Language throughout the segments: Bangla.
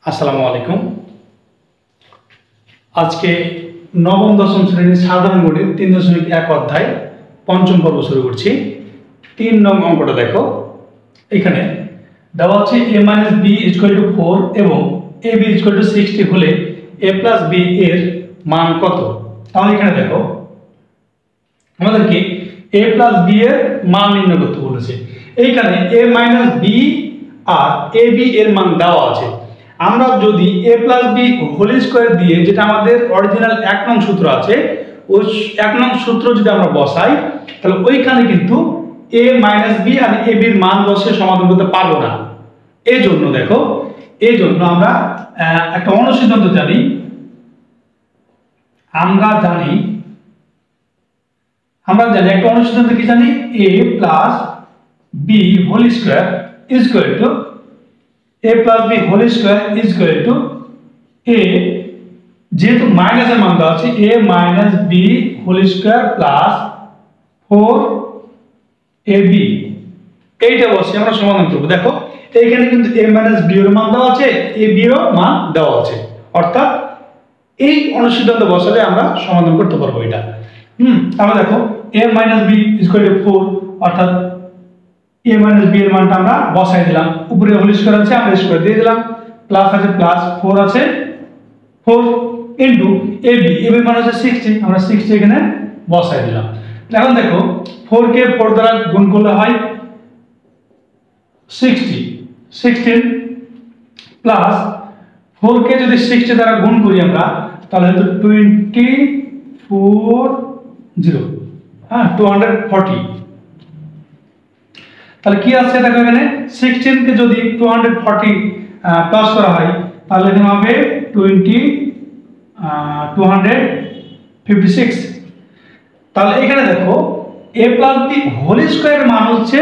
আসসালামু আলাইকুম। আজকে নবম দশম শ্রেণীর সাধারণ গণিত 3.1 অধ্যায় পঞ্চম পর্ব শুরু করছি। 3 নং অঙ্কটা দেখো। এখানে দেওয়া আছে a - b = 4 এবং ab = 60 হলে a + b এর মান কত? তাহলে এখানে দেখো আমাদেরকে a + b এর মান নির্ণয় করতে বলেছে। এইখানে a - b আর ab এর মান দেওয়া আছে। আমরা যদি a + b হোল স্কয়ার দিয়ে, যেটা আমাদের অরিজিনাল 1 নং সূত্র আছে, ওই 1 নং সূত্র যদি আমরা বসাই তাহলে ওইখানে কিন্তু a - b আর ab এর মান বসিয়ে সমাধান করতে পারবো না। এই জন্য দেখো, এই জন্য আমরা একটা অনুসিদ্ধান্ত জানি। আমরা জানি একটা অনুসিদ্ধান্ত কি জানি, a + b whole square a যেহেতু মাইনাসের মান দেওয়া আছে a - b whole square plus 4ab, এইটা বসে আমরা সমাধান করব। দেখো এইখানে কিন্তু a - b এর মান দেওয়া আছে, ab এর মান দেওয়া আছে, অর্থাৎ এই অনুসিদ্ধান্ত বসালে আমরা সমাধান করতে পারবো এটা। তাহলে দেখো a - b = 4, অর্থাৎ a - b এর মানটা আমরা বসাই দিলাম। উপরে হোল স্কয়ার আছে, আমরা স্কয়ার দিয়ে দিলাম, প্লাস আছে প্লাস 4 আছে 4 ইনটু ab এর মান হচ্ছে 60, আমরা 60 এখানে বসাই দিলাম। এখন দেখো 4 কে 4 দ্বারা গুণ করলে হয় 16 প্লাস 4 কে যদি 60 দ্বারা গুণ করি আমরা তাহলে তো 240, তাহলে কি আছে দেখো এখানে 16 কে যদি 240 প্লাস করা হয় তাহলে এখানে হবে 256। তাহলে এখানে দেখো a + b হোল স্কয়ারের মান হচ্ছে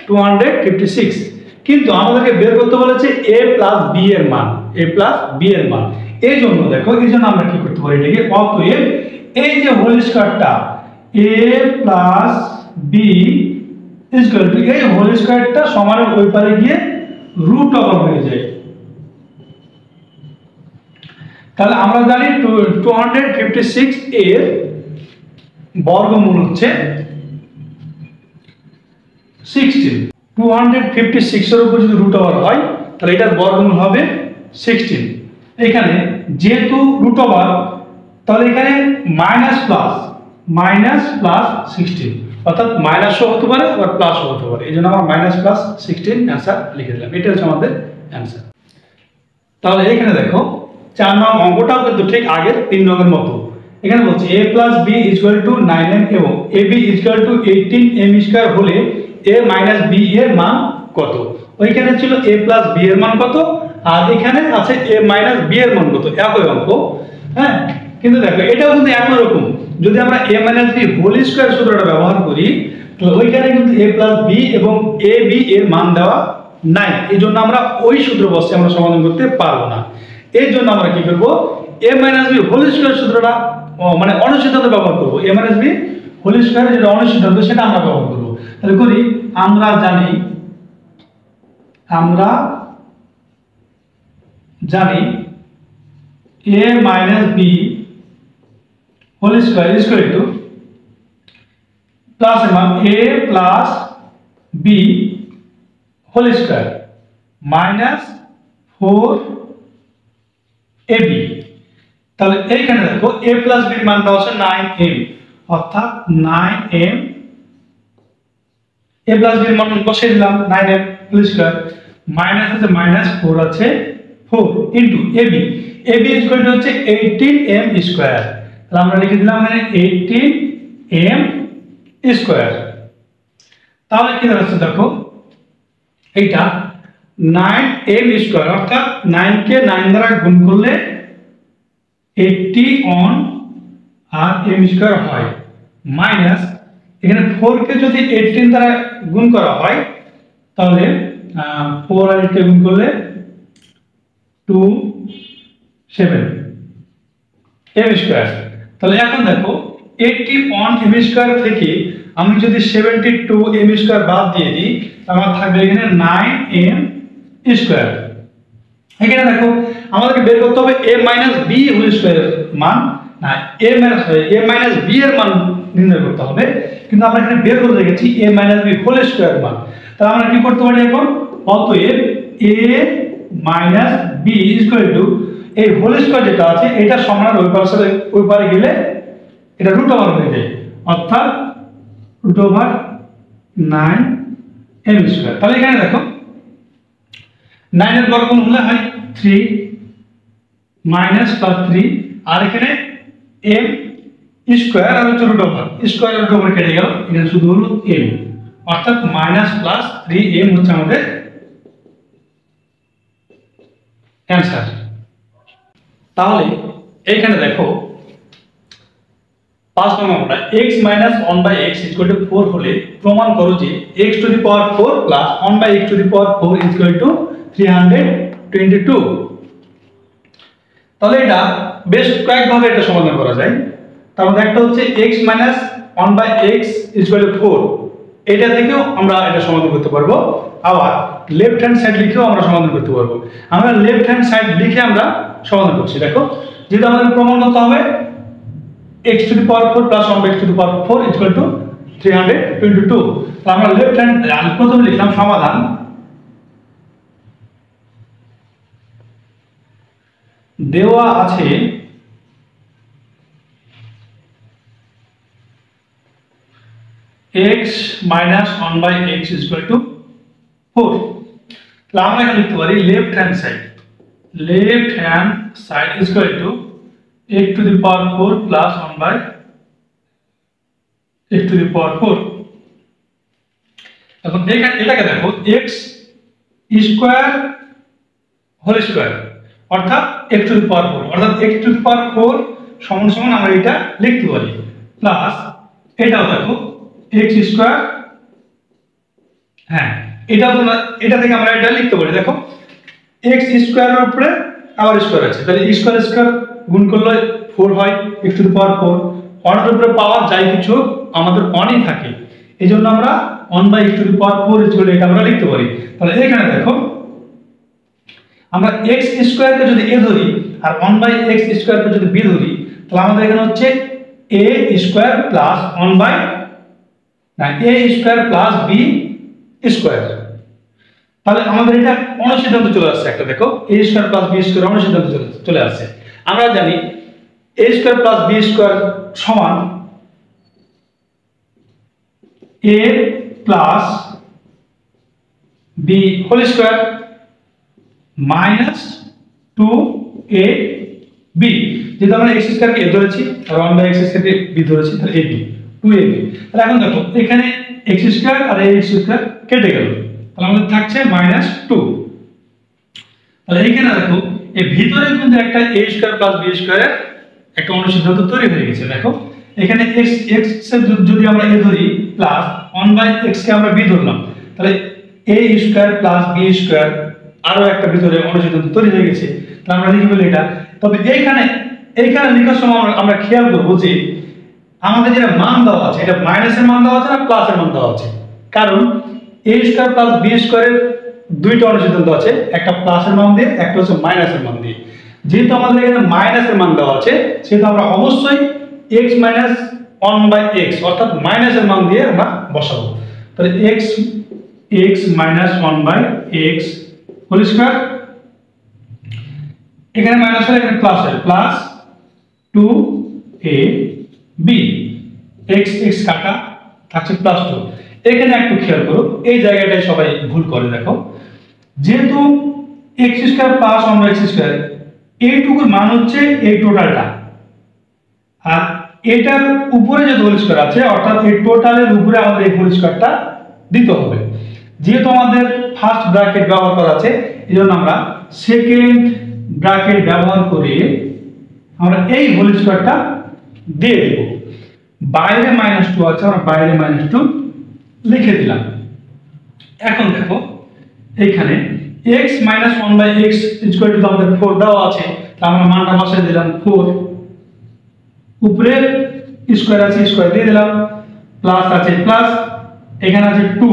256, কিন্তু আমাদেরকে বের করতে বলেছে a + b এর মান, এই জন্য দেখো, এই জন্য আমরা কি করতে পারি, এটাকে অতএব এই যে হোল স্কয়ারটা a + b = এই হোল স্কয়ারটা সমানের ওই পারে গিয়ে √ হয়ে যায়। তাহলে আমরা জানি 256 এর বর্গমূল হচ্ছে 16। 256 এর উপর যদি √ হয় তাহলে এটার বর্গমূল হবে 16। এখানে যেহেতু √ তাহলে এখানে মাইনাস প্লাস 16, অর্থাৎ মাইনাসও হতে পারে আবার প্লাসও হতে পারে। এই জন্য আমরা -+16 অ্যান্সার লিখে দিলাম। এটা হচ্ছে আমাদের অ্যান্সার। তাহলে এখানে দেখো 4 নং অঙ্কটাও কিন্তু ঠিক আগের 3 নংয়ের মতো। এখানে বলছে a + b = 9m এবং ab = 18m² হলে a - b এর মান কত? ওইখানে ছিল a + b এর মান কত, আর এখানে আছে a - b এর মান কত, একই অঙ্ক। হ্যাঁ, কিন্তু দেখো এটাও কিন্তু একই রকম। যদি আমরা a - b হোল স্কয়ার সূত্রটা ব্যবহার করি তাহলে ওইখানে কিন্তু a + b এবং ab এর মান দেওয়া নাই, এই জন্য আমরা ওই সূত্র বসে আমরা সমাধান করতে পারবো না। এই জন্য আমরা কি করব, a - b হোল স্কয়ার সূত্রটা মানে অনুসিদ্ধান্ত ব্যবহার করব। a - b হোল স্কয়ার যেটা অনুসিদ্ধান্ত সেটা আমরা ব্যবহার করব। তাহলে করি, আমরা জানি a - b whole square plus a + b whole square minus 4ab। তাহলে এইখানে দেখো a + b এর মান দেওয়া আছে 9m, অর্থাৎ 9m, a + b এর মান বসিয়ে দিলাম 9m হোল স্কয়ার মাইনাস আছে -4 আছে 4 ইনটু ab হচ্ছে 18m²। তাহলে আমরা লিখে দিলাম মানে 18m²। তাহলে কি দাঁড়াচ্ছে দেখো, এইটা 9m², অর্থাৎ 9 কে 9 দ্বারা গুণ করলে 80 অন আর m² হয়, মাইনাস এখানে 4 কে যদি 18 দ্বারা গুণ করা হয় তাহলে 4 আর 8 কে গুণ করলে 27m²। তাহলে এখন দেখো 80 অন m² থেকে আমি যদি 72m² বাদ দিয়ে দিই আমার থাকবে এখানে 9m²। এখানে দেখো আমাদেরকে বের করতে হবে a মাইনাস b হোল স্কয়ারের মান, না a মাইনাস b এর মান নির্ণয় করতে হবে, কিন্তু আমরা এখানে বের করে রেখেছি a minus b whole square মান। তাহলে আমরা কি করতে পারি এখন, অতএব a minus b equal to এই হোল স্কয়ার যেটা আছে এটা সমান ওই পারে গেলে এটা রুট ওভার হয়ে যায়, অর্থাৎ রুট ওভার 9m স্কয়ার। তাহলে এখানে দেখো 9 এর বর্গমূল হলে হয় 3 মাইনাস প্লাস 3, আর এখানে m স্কয়ার আর হচ্ছে রুট ওভার কেটে গেল, এখানে শুধু হলো m, অর্থাৎ মাইনাস প্লাস 3m হচ্ছে আমাদের অ্যানসার। তাহলে এইখানে দেখো 5 নম্বরটা x minus 1/x equal to 4 হলে প্রমাণ করো যে x to the power 4 plus 1/x to the power 4 equal to 322। তাহলে এটা বেশ কয়েকভাবে এটা সমাধান করা যায়। তার মধ্যে একটা হচ্ছে x minus 1/x equal to 4, এটা থেকেও আমরা এটা সমাধান করতে পারবো, আবার লেফট হ্যান্ড সাইড লিখেও আমরা সমাধান করতে পারবো। আমরা লেফট হ্যান্ড সাইড লিখে আমরা সমাধান করছি। দেখো যেটা আমাদের প্রমাণ করতে হবে x to the power 4 plus 1/x to the power 4 equal to 322। তো আমরা লেফট হ্যান্ড প্রথমে লিখলাম সমাধান, দেওয়া আছে x minus 1/x is equal to 4। তাহলে আমরা এখানে লিখতে পারি left hand side is equal to x to the power 4 plus 1/x to the power 4। এখন এটাকে দেখো x স্কয়ার হোল স্কয়ার অর্থাৎ x to the power 4, অর্থাৎ x to the power 4 সমান সমান আমরা এটা লিখতে পারি প্লাস এটাও দেখো x স্কয়ার, হ্যাঁ এটা থেকে আমরা এটা লিখতে পারি। দেখো x স্কয়ারের উপরে আবার স্কয়ার আছে, তাহলে স্কয়ার গুণ করলে 4 হয় x টু দি পাওয়ার 4, 1 এর উপরে পাওয়ার যাই কিছু আমাদের 1ই থাকে, এইজন্য আমরা 1/x to the power 4 equal এটা আমরা লিখতে পারি। তাহলে এখানে দেখো আমরা x স্কয়ারকে যদি a ধরি আর 1/x স্কয়ারকে যদি b ধরি, তাহলে আমাদের এখানে হচ্ছে a স্কয়ার প্লাস 1/, না a square plus b square. তাহলে আমাদের এটা অনুসিদ্ধান্ত চলে আসছে একটা, দেখো a square plus b square অনুসিদ্ধান্ত চলে আসছে। আমরা জানি a square plus b square সমান a plus b whole square minus 2ab, যেহেতু আমরা x স্কয়ারকে a ধরেছি আর 1/x স্কয়ারকে b ধরেছি, তাহলে ab 2ab। তাহলে এখন দেখো এখানে x স্কয়ার আর a স্কয়ার কেটে গেল, তাহলে আমাদের থাকছে -2। তাহলে এখানে দেখো এই ভিতরে কিন্তু একটা a স্কয়ার প্লাস b স্কয়ারের একটা অনুসিদ্ধান্ত তৈরি হয়ে গেছে। দেখো এখানে x এর যদি আমরা a ধরি প্লাস 1/x কে আমরা b ধরলাম, তাহলে a square plus b square আরো একটা ভিতরে অনুসিদ্ধান্ত তৈরি হয়ে গেছে। তাহলে আমরা লিখে ফেলি এটা। তবে এইখানে লেখার সময় আমরা খেয়াল করব যে আমাদের যেটা মান দেওয়া আছে এটা মাইনাসের মান দেওয়া আছে না প্লাসের মান দেওয়া আছে, কারণ a স্কয়ার প্লাস b স্কয়ারের দুইটা অনুসিদ্ধান্ত আছে, একটা প্লাসের মান দিয়ে একটা হচ্ছে মাইনাসের মান দিয়ে। যেহেতু আমাদের এখানে মাইনাসের মান দেওয়া আছে সেহেতু আমরা অবশ্যই x মাইনাস 1/x অর্থাৎ মাইনাসের মান দিয়ে আমরা বসাবো। তাহলে x minus 1/x whole square, এখানে মাইনাস হলে এখানে প্লাস হয়, প্লাস 2ab, x কাটা থাকছে প্লাস 2। এখানে একটু খেয়াল করো এই জায়গাটায় সবাই ভুল করে। দেখো যেহেতু x square plus 1/x square এইটুকুর মান হচ্ছে এই টোটালটা, আর এটার উপরে যে হোল স্কয়ার আছে অর্থাৎ এই টোটালের উপরে আমাদের এই হোল স্কয়ারটা দিতে হবে। যেহেতু আমাদের ফার্স্ট ব্র্যাকেট ব্যবহার করা আছে এজন্য আমরা সেকেন্ড ব্র্যাকেট ব্যবহার করে আমরা এই হোল স্কয়ারটা দিয়ে দেব। বাইরে -2 আছে, আমরা বাইরে -2 লিখে দিলাম। এখন দেখো এইখানে x minus 1/x equal to আমাদের 4 দেওয়া আছে, তাহলে আমরা মানটা বসাই দিলাম 4, উপরে স্কয়ার আছে স্কয়ার দিয়ে দিলাম, প্লাস আছে প্লাস, এখানে আছে 2।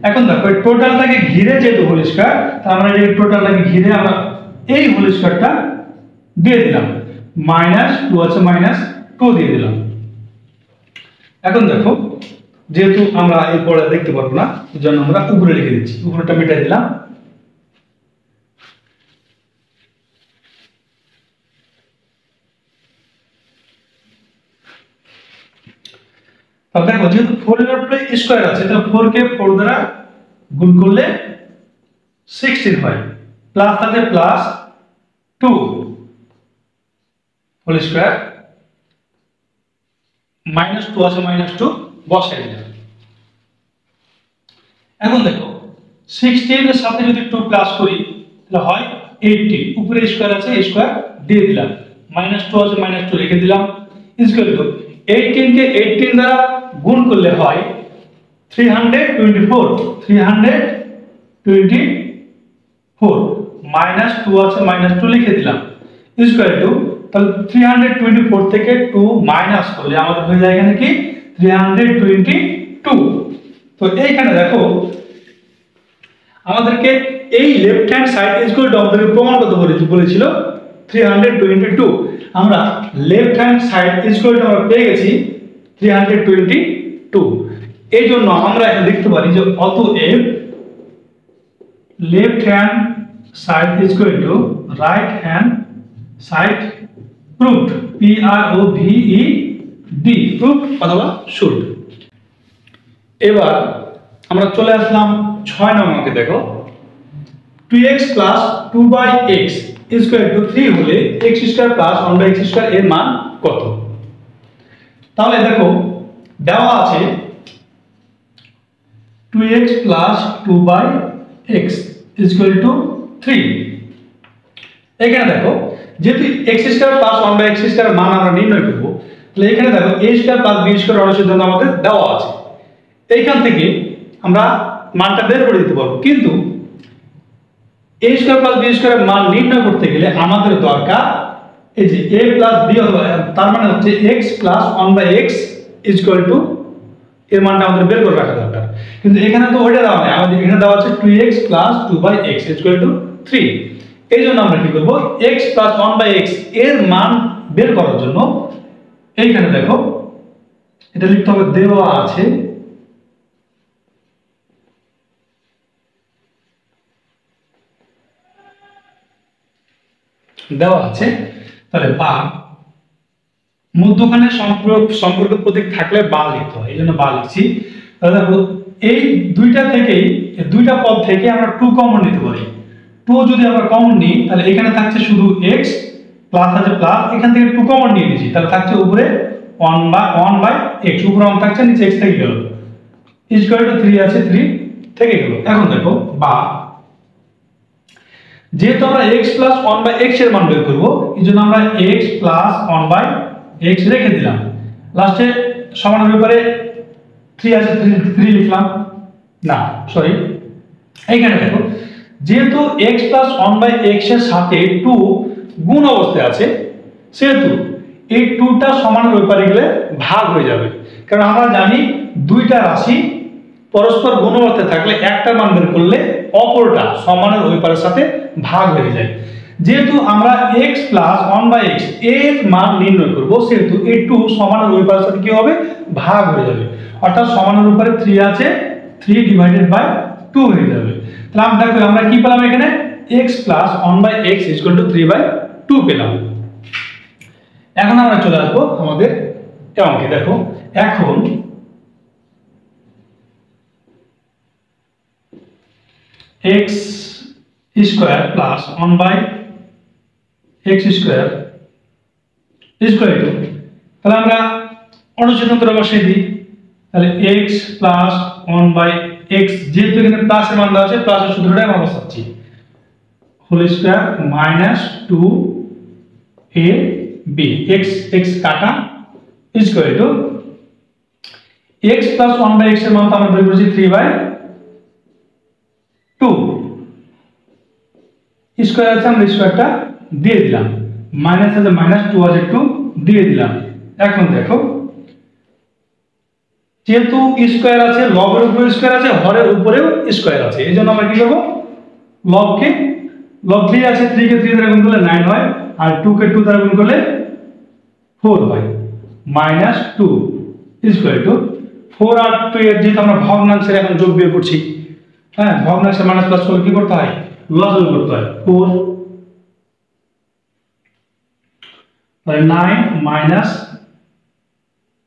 এখন দেখো এই টোটালটাকে ঘিরে যেহেতু হোল স্কয়ার, তাহলে আমরা এই টোটালটাকে ঘিরে আমরা এই হোল স্কয়ারটা দিয়ে দিলাম, -2 আছে -2 দিয়ে দিলাম। এখন দেখো যেহেতু আমরা এই পরে দেখতে পারবো না এজন্য আমরা উপরে লিখে দিচ্ছি, উপরেটা মিটাই দিলাম। তাহলে দেখো যেহেতু 4 এর উপরে স্কয়ার আছে তাহলে 4 কে 4 দ্বারা গুণ করলে 16 হয়, প্লাস আছে +2 হোল স্কয়ার, -2 আছে -2 বসাই দিলাম। এখন দেখো 16 এর সাথে যদি 2 প্লাস করি তাহলে হয় 18, উপরে স্কয়ার আছে স্কয়ার দিয়ে দিলাম, -2 আছে -2 রেখে দিলাম, ইকুয়াল টু 18 কে 18 দ্বারা গুণ করলে হয় 324, -2 আছে -2 লিখে দিলাম, ইকুয়াল টু তাহলে 324 থেকে 2 মাইনাস করলে আমাদের হয়ে যায় এখানে কি 322। তো এইখানে দেখো আমাদেরকে এই left hand side equal to আমাদের প্রমাণ কত বলেছিল 322, আমরা left hand side equal to আমরা পেয়ে গেছি 322। এই জন্য আমরা এখন লিখতে পারি যে অতএব left hand side equal to right hand side proved, PROVED, prove অথবা শুড। এবার আমরা চলে আসলাম 6 নম্বরকে। দেখো 2x + 2/x = 3 হলে x² + 1/x² এর মান কত? তাহলে দেখো দেওয়া আছে 2x + 2/x = 3। এখানে দেখো যেহেতু x² + 1/x² এর মান আমরা নির্ণয় করব, তাহলে এখানে দেখো a² + b² অনুসিদ্ধান্ত আমাদের দেওয়া আছে, এইখান থেকে আমরা মানটা বের করে দিতে পারবো। কিন্তু a² + b² এর মান নির্ণয় করতে গেলে আমাদের দরকার এই যে a + b, তার মানে হচ্ছে x + 1/x = এর মানটা আমাদের বের করে রাখা দরকার। কিন্তু এখানে তো ওইটা দেওয়া নেই, আমাদের এখানে দেওয়া আছে 2x + 2/x = 3। এই জন্য আমরা কি করব x + 1/x এর মান বের করার জন্য এইখানে দেখো এটা লিখতে হবে, দেওয়া আছে তাহলে বা মধ্যখানে সম্পর্ক প্রতীক থাকলে বা লিখতে হয়, এই জন্য বা লিখছি। তাহলে দেখো এই দুইটা থেকেই দুইটা পদ থেকে আমরা 2 কমন নিতে পারি। 2 যদি আমরা কমন নিই তাহলে এখানে থাকছে শুধু x, প্লাস আছে প্লাস, এখান থেকে 2 কমন নিয়ে নিয়েছি, তাহলে থাকছে উপরে 1/x, উপরে 1 থাকছে নিচে x থেকে গেল, = 3 আছে 3 থেকে গেল। এখন দেখো বা যেহেতু আমরা x + 1/x এর মান বের করব, এইজন্য আমরা x + 1/x রেখে দিলাম, লাস্টে সমানের ব্যাপারে 3 আছে 3 লিখলাম, না সরি এইখানে দেখো যেহেতু x + 1/x এর সাথে 2 গুণ অবস্থায় আছে, সেহেতু এই 2টা সমানের ব্যাপারে গেলে ভাগ হয়ে যাবে, কারণ আমরা জানি দুইটা রাশি পরস্পর গুণ অবস্থায় থাকলে একটা মান বের করলে অপরটা সমানের ওই পারের সাথে ভাগ হয়ে যায়। যেহেতু আমরা x + 1/x এর মান নির্ণয় করব, সেহেতু এই 2 সমানের ওই পারের সাথে কি হবে ভাগ হয়ে যাবে, অর্থাৎ সমানের উপরে 3 আছে 3/2 হয়ে যাবে। তাহলে আমরা দেখো আমরা কি পেলাম এখানে x + 1/x = 3/2 পেলাম। এখন আমরা চলে আসবো আমাদের অঙ্কে। দেখো এখন x² + 1/x² তাহলে আমরা অনুসিদ্ধান্তটা বসিয়ে দিই। তাহলে x + 1/x, যেহেতু এখানে প্লাসের মান দেওয়া আছে প্লাসের সূত্রটাই আমরা বসাচ্ছি, হোল স্কয়ার -2ab, x কাটা = x + 1/x এর মান তো আমরা বের করেছি 3/2, স্কয়ার আছে আমরা স্কয়ারটা দিয়ে দিলাম, মাইনাস আছে -2 আছে 2 দিয়ে দিলাম। এখন দেখো যেহেতু স্কয়ার আছে লবের উপরে স্কয়ার আছে হরের উপরেও স্কয়ার আছে, এইজন্য আমরা কি করব লবকে লব 3 আছে, 3 কে 3 দ্বারা গুণ করলে 9 হয়, আর 2 কে 2 দ্বারা গুণ করলে 4 হয়। -2 ইকুয়াল টু 4 আর 2 এর যেহেতু আমরা ভগ্নাংশের এখন যোগ বিয়োগ করছি, হ্যাঁ ভগ্নাংশের মাইনাস প্লাস করলে কি করতে হয়, লসাগু করতে হয়। 4 তাহলে 9 মাইনাস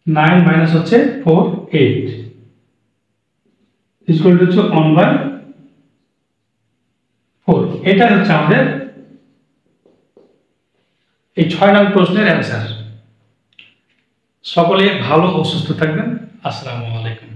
9 মাইনাস হচ্ছে 4 8 ইকুয়াল টু হচ্ছে 1/4। এটা হচ্ছে আমাদের এই 6 নং প্রশ্নের অ্যান্সার। সকলে ভালো ও সুস্থ থাকবেন। আসসালামু আলাইকুম।